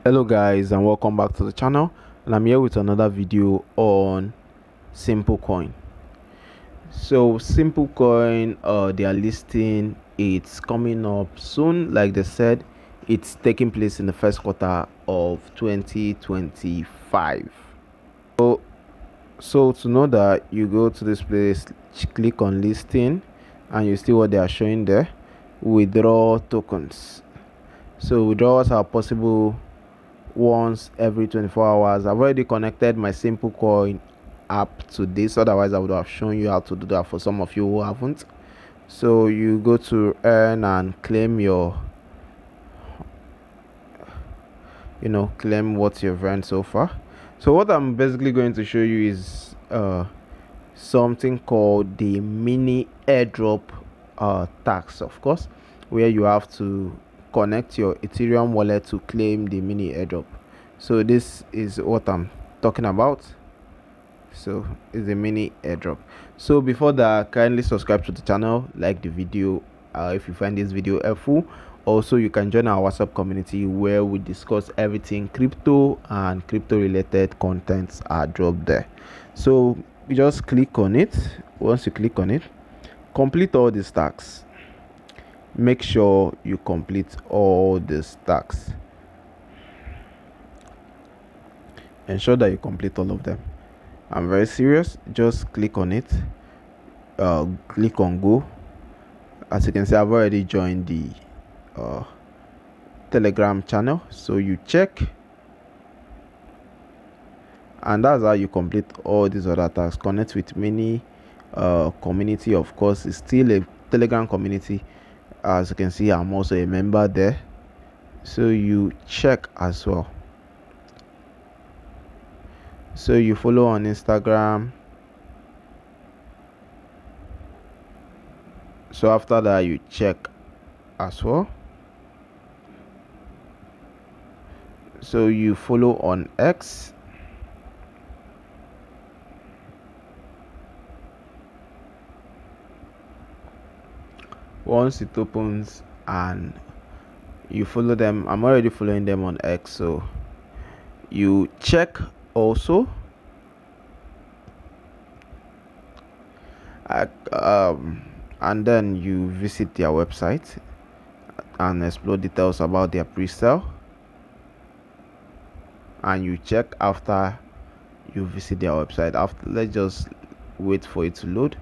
Hello guys, and welcome back to the channel, and I'm here with another video on Simple Coin. So Simple Coin, they are listing, it's coming up soon. Like they said, it's taking place in the first quarter of 2025. So to know that, you go to this place, click on listing, and you see what they are showing there: withdraw tokens. So withdrawals are possible once every 24 hours. I've already connected my Simple Coin app to this, otherwise I would have shown you how to do that for some of you who haven't. So you go to earn and claim your, claim what you've earned so far. So what I'm basically going to show you is something called the Meny airdrop tax, of course, where you have to connect your Ethereum wallet to claim the Meny airdrop. So this is what I'm talking about. So it's a Meny airdrop. So before that, kindly subscribe to the channel, like the video if you find this video helpful. Also, you can join our WhatsApp community where we discuss everything crypto, and crypto related contents are dropped there. So you just click on it. Once you click on it, complete all the stacks. Make sure you complete all the stacks. Ensure that you complete all of them. I'm very serious. Just click on it. Click on go. As you can see, I've already joined the Telegram channel, so you check, and that's how you complete all these other tasks. Connect with Meny community. Of course, it's still a Telegram community. As you can see, I'm also a member there, so you check as well. So you follow on Instagram. So after that, you check as well. So you follow on X. Once it opens and you follow them, I'm already following them on X, so you check also. And then you visit their website and explore details about their pre-sale, and you check after you visit their website. After, let's just wait for it to load.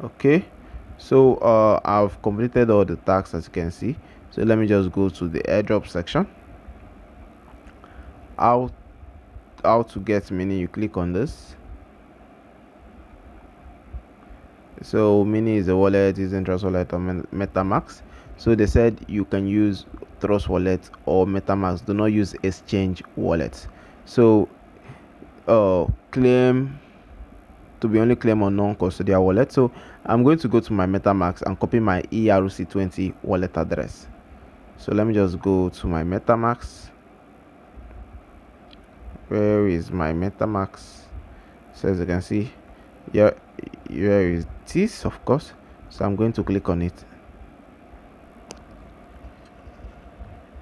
Okay, so I've completed all the tasks, as you can see. So let me just go to the airdrop section. How to get Meny? You click on this. So Meny is a wallet using Trust Wallet or MetaMask. So they said you can use Trust Wallet or MetaMask. Do not use Exchange Wallet. So claim to be only claim on non-custodial wallet. So I'm going to go to my MetaMask and copy my ERC20 wallet address. So let me just go to my MetaMask. Where is my MetaMask? So as you can see, here is this, of course. So I'm going to click on it.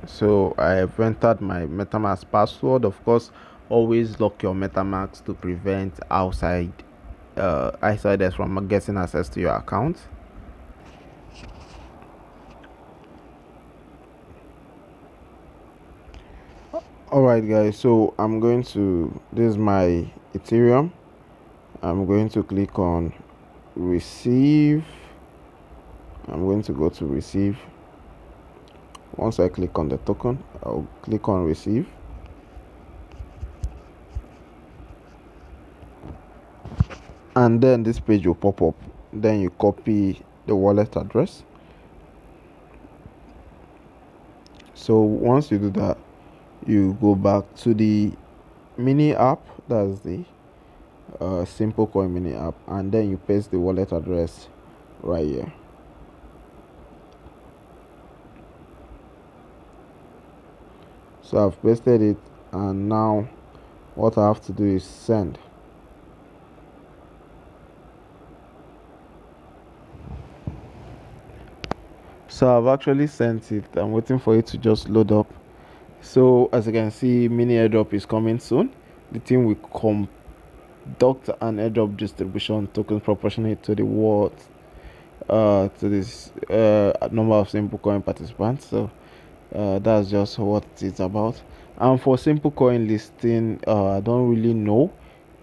So I have entered my MetaMask password. Of course, always lock your MetaMask to prevent outsiders from getting access to your account. Alright guys, so I'm going to, this is my Ethereum. I'm going to click on receive. I'm going to go to receive. Once I click on the token, I'll click on receive. And then this page will pop up. Then you copy the wallet address. So once you do that, you go back to the Meny app. That's the Simple Coin Meny app, and then you paste the wallet address right here. So I've pasted it, and now what I have to do is send. So I've actually sent it. I'm waiting for it to just load up. So as you can see, Meny airdrop is coming soon. The team will conduct an airdrop distribution token proportionate to the worth to this number of simple coin participants. So that's just what it's about. And for simple coin listing, I don't really know.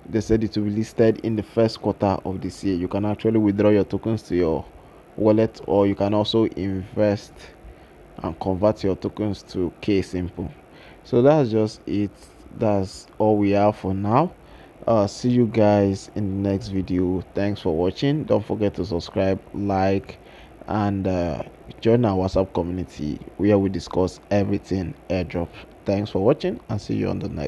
They said it will be listed in the first quarter of this year. You can actually withdraw your tokens to your wallet, or you can also invest and convert your tokens to K Simple. So that's just it. That's all we have for now. See you guys in the next video. Thanks for watching. Don't forget to subscribe, like, and join our WhatsApp community where we discuss everything airdrop. Thanks for watching, and see you on the next.